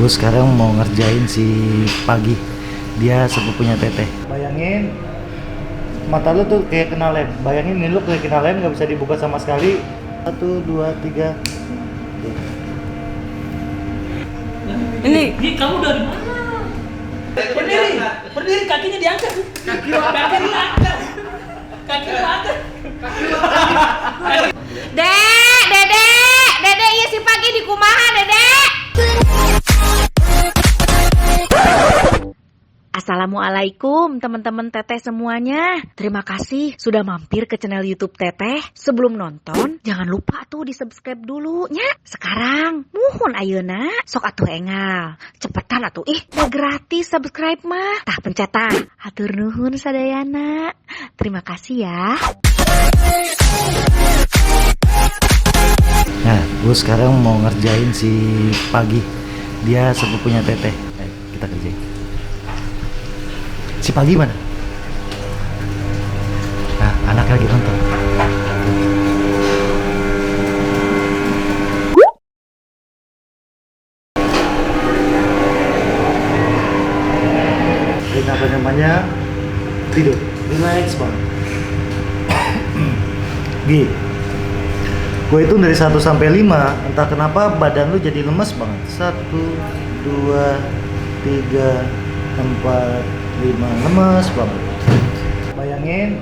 gue sekarang mau ngerjain si Pagi. Dia sepupunya Teteh. Bayangin mata lu tuh kayak kena lem. Bayangin ini lu kayak kena lem, nggak bisa dibuka sama sekali. 1, 2, 3. Ini kamu dari mana? Berdiri, kakinya diangkat. Kaki diangkat. Dede, iya si Pagi di kumaha, Dede. Assalamualaikum teman-teman Teteh semuanya. Terima kasih sudah mampir ke channel YouTube Teteh. Sebelum nonton, jangan lupa tuh di-subscribe dulu nya. Sekarang, muhun ayeuna, sok atuh engal. Cepetan atuh, udah gratis subscribe mah. Tah pencet tah. Hatur nuhun sadayana. Terima kasih ya. Nah, gue sekarang mau ngerjain si Pagi. Dia sepupunya Teteh. Kita kerjain. Si Pagi mana? Nah, anaknya lagi nonton. Ini apa namanya? Tidur. Relax banget. Gi, gue itu dari 1 sampai 5, entah kenapa badan lu jadi lemes banget. 1, 2, 3, 4, 5, lemes banget. Bayangin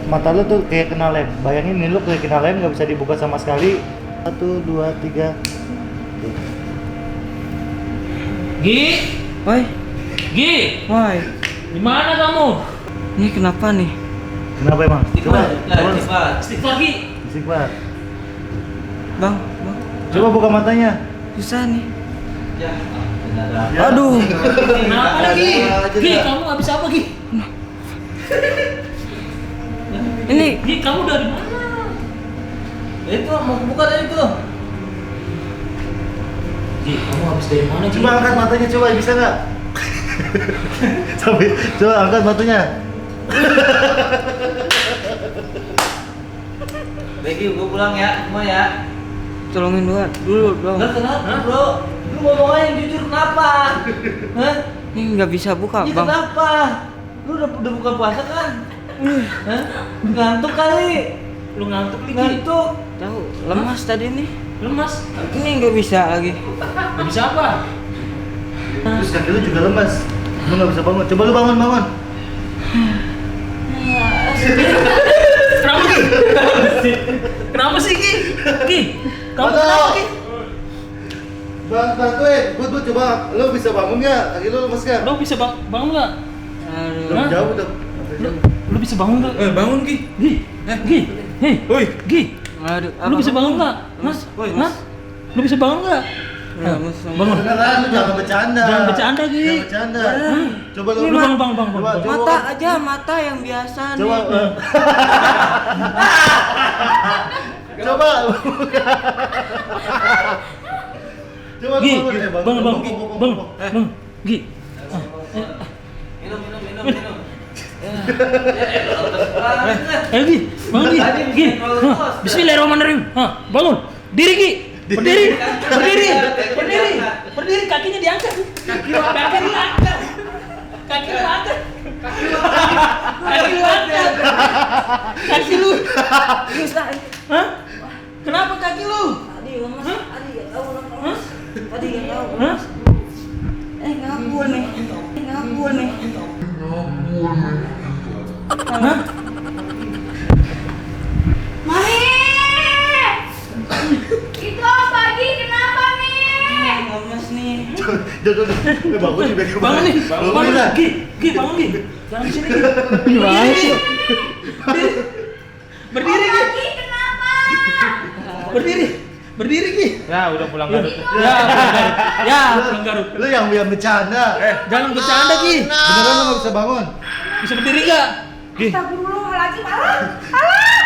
mata lu tuh kayak kena lem. Bayangin ini lu kayak kena lem, nggak bisa dibuka sama sekali. 1, 2, 3. Gi, Woi, Gi, woi, di mana kamu? ini kenapa nih? Kenapa emang? Coba, Istighfar Gi. istighfar. Bang, Coba buka matanya. susah nih. Ya. Aduh, Kenapa lagi? Gi, kamu habis apa Gi? ini Gi, kamu dari mana? Itu mau buka tadi tuh. Gi, kamu habis dari mana Gi? Coba angkat matanya, coba bisa nggak? Sampai, coba angkat matanya. Begi, gue pulang ya, semua ya. tolongin dulu dong. Enggak kenapa, bro? Lu ngomong aja yang jujur kenapa? Hah? Ini nggak bisa buka, Ini bang. kenapa? Lu udah buka puasa kan? Hah? Ngantuk kali? Lu ngantuk Gi? Ngantuk? Tahu, lemas tadi nih. Lemas? Ini nggak bisa lagi. Gak bisa apa? Terus kaki lu juga lemas. Lu nggak bisa bangun. Coba lu bangun. Kenapa Gi? Kenapa sih Gi? Gi, kamu Mata. kenapa Gi? Bantuin, gue coba. Lu bisa bangun nggak? Kaki lu lemas nggak? Lu bisa bangun nggak? Aduh. Udah Hah? jauh udah. Lu bisa bangun nggak? Bangun Ki. Gi, Gi, hei, Woi. Gi, Aduh, lu bisa bangun nggak? Mas, Woi, Mas, lu bisa bangun nggak? Lemas. Bangun. Beneran, lu jangan bercanda. Jangan bercanda Gi. Jangan bercanda. Coba lu. Lu bangun. Coba, Mata aja, mata yang biasa Coba. nih. Coba. Coba Gi, lu bangun. bangun, Gi. Minum. Ayo Gi, bangun Gi. Bismillahirrahmanirrahim. Bangun. Diri Gi. Berdiri, kakinya diangkat. Kaki diangkat. Kaki lu. Hah? Kenapa kaki lu? Tadi lemas. Hah? Tadi nggak tahu lemas. Tadi nggak tahu. Hah? Ngabul nih. Hah? Mami! Itu Pagi kenapa, Mi? Lemas nih. Bangun nih, Bangun nih. Bangun lah. Gi, bangun Gi. Jangan di sini Gi. Berdiri Gi. Pagi kenapa? Berdiri Gi. Ya, udah pulang Garut. Ya, pulang Garut. Lu yang bercanda. Jangan bercanda Gi. Beneran lu nggak bisa bangun. Bisa berdiri nggak? Gi. Astagfirullahaladzim. Alah.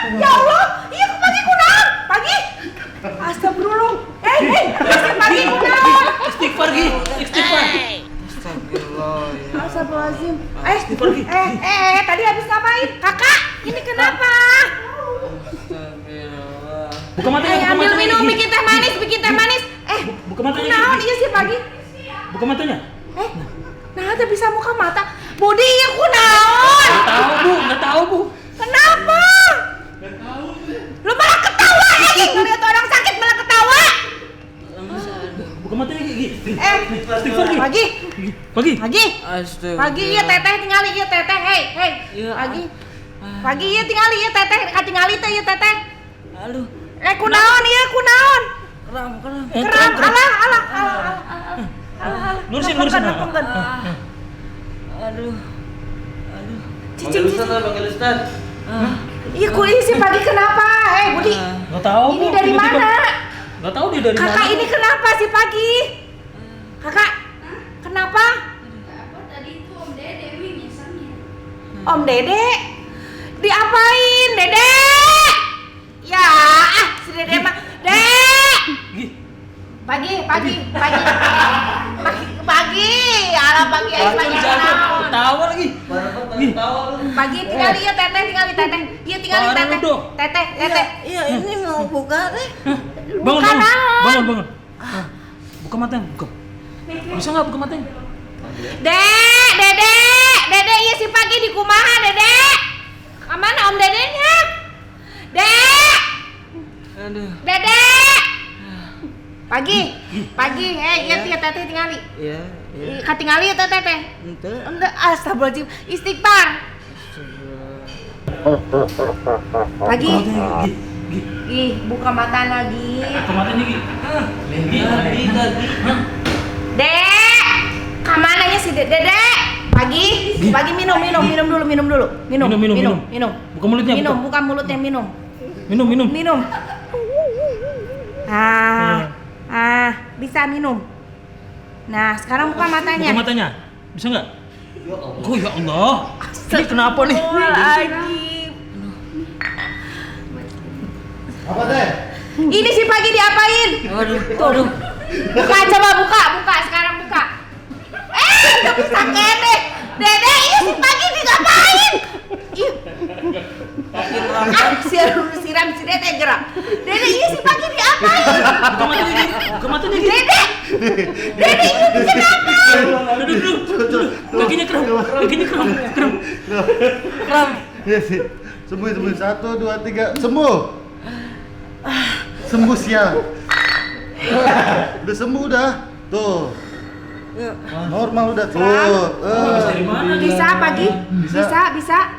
Ya Allah. Iya kok Pagi kunang. Pagi. Astagfirullah. Si Pagi kunang. Istighfar Gi. Istighfar. Astagfirullah. Astagfirullahaladzim. Istighfar Gi. Tadi habis ngapain? Kakak, ini kenapa? Astagfirullah. Buka matanya, buka Ambil matanya. minum, Gi. bikin teh manis. Buka matanya. Kunaon Gi. iya si Pagi? Buka matanya. Nah, teh bisa muka mata. Budi ieu kunaon? Nggak tahu, Bu. Kenapa? Lu malah ketawa anjing, ngeliat orang sakit malah ketawa. Buka matanya, Gi. Istighfar, Gi. Pagi. Pagi. Astaga. Pagi ieu teteh tinggali ieu teteh. Hei. Iya. Pagi. Pagi ieu tinggali ieu teteh, katingali teh ieu teteh. Aduh, Kunaon ieu kunaon? keram. Keram, alah. Lurusin. Nepengkeun. Aduh. Cicing. Panggil Ustaz. Iya kuis sih pagi kenapa? Budi. Nggak tahu, Bu. Ini dari Tiba-tiba. mana? Nggak tahu dia dari mana. Kakak ini kenapa sih pagi? Kakak, kenapa? Tadi itu Om Dede misalnya. Om Dede? Diapain, Dede? Ya, si Dede mah. Dek! Gi. Pagi. Alah pagi ayo pagi. Ketawa lagi. Pagi tinggali ya teteh. Iya tinggali Parah teteh. lu, Dok. Teteh. Iya, ini mau buka deh. Bangun. Buka matanya, buka. Bisa nggak buka matanya? Dede, iya si pagi di kumaha, Dede. Kemana Om Dedenya? Aduh. Dede. Pagi, iya teteh tinggali. Iya. Katingali ya teteh. Ente. Astagfirullahaladzim, istighfar. Pagi. Gi. Buka mata lagi. Buka matanya, Gi. Tadi. Dek, kemana ya si Dede? Pagi minum dulu. Minum. Buka mulutnya, Minum, buka. buka mulutnya minum. Minum. Bisa minum. Nah, sekarang buka matanya. Buka matanya. Bisa nggak? Oh ya Allah. Ini kenapa nih? Astagfirullahaladzim. Apa teh? Ini si pagi diapain? Aduh. Buka, sekarang buka. Gak bisa kene. Dede, ini si pagi diapain? Ih. Siram si Dede gerak. Dede, ini si pagi diapain? Buka matanya, Gi. Dede, ini kenapa? Duduk. Kakinya kram. Sembuh. 1, 2, 3. Sembuh siang. Udah sembuh udah. Tuh. Normal udah tuh. Dari mana? Bisa pagi? Bisa.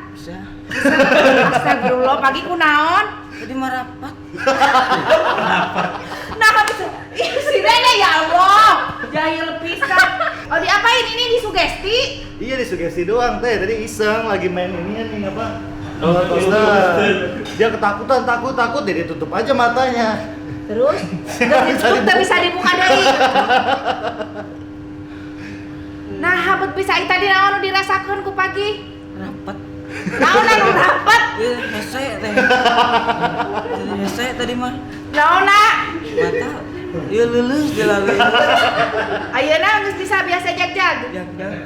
Astagfirullah, pagi kunaon? Jadi merapat. Nah, bisa. Ih, si Dede ya Allah. Jahil pisan. Oh, diapain ini disugesti? Iya disugesti doang teh. Tadi iseng lagi main ini nih apa? Roller coaster. Dia ketakutan, takut dia tutup aja matanya. Terus udah bisa dibuka deui. Nah, habet bisa tadi naon dirasakeun ku pagi? Rapat. Naon anu rapat? Iya, hese teh. Hese tadi mah. Naonna? Mata. Iya lulus dilalui. Ayeuna geus bisa biasa jag-jag.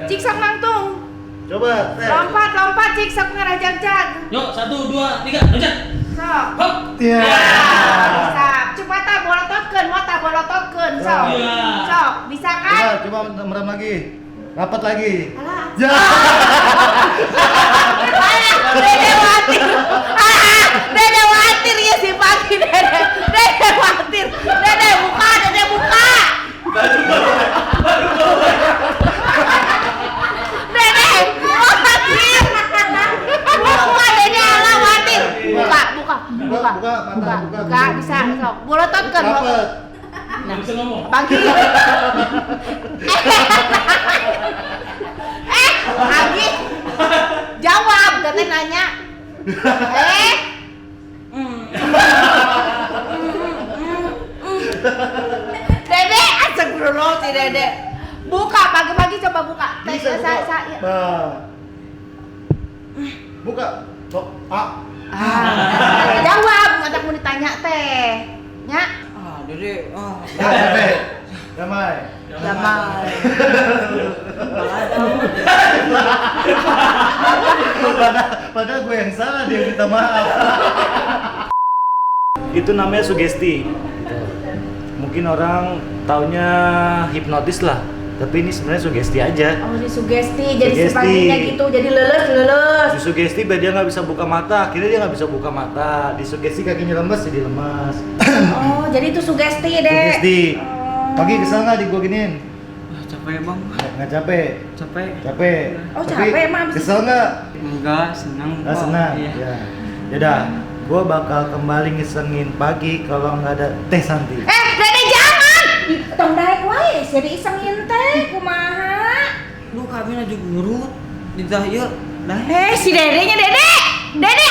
Cik sok mangtung. Coba teh. Lompat cik sok ngarajag-jag. Yuk, 1, 2, 3, loncat. Sok. Hop. Iya. Bisa. Coba ta bolototkeun, sok. Iya. Sok, bisa kan? Coba merem lagi. Rapat lagi. Alah. Ya. Dede khawatir ya si pagi Dede khawatir. Dede buka. Dede khawatir. Buka Dede khawatir. Buka bisa sok. Bolototkeun. Rapat. Nggak bisa ngomong. Pagi. Pagi. Jawab, katanya nanya. Dede, astagfirullah si Dede. Buka, pagi-pagi coba buka. Bisa buka. Saya. Nah. Buka. Sok. Jawab, nggak mau ditanya teh. Nya. Dede. Ya, Dede. Damai. Damai. Padahal gue yang salah, dia minta maaf. Itu namanya sugesti. Mungkin orang taunya hipnotis lah. Tapi ini sebenarnya sugesti aja. Oh, disugesti, jadi Sugesti. sepanjangnya gitu, jadi leles. Disugesti biar dia nggak bisa buka mata. Akhirnya dia nggak bisa buka mata. Disugesti kakinya lemes jadi lemas. Oh, jadi itu sugesti, Dek. Sugesti. Oh. Pagi kesel nggak di gua giniin? Ah, capek bang. Nggak capek. Capek. Capek. Oh, Tapi capek, emang abis kesel nggak? Enggak, senang. Nggak kok. senang. Iya. Ya. Yaudah, gua bakal kembali ngisengin pagi kalau nggak ada Teh Santi. Dede jangan. Tong daek wae, jadi isengin teh kumaha. Lu kami aja ngurut. Ditah ieu. Dah. Si Dedenya Dede. Dede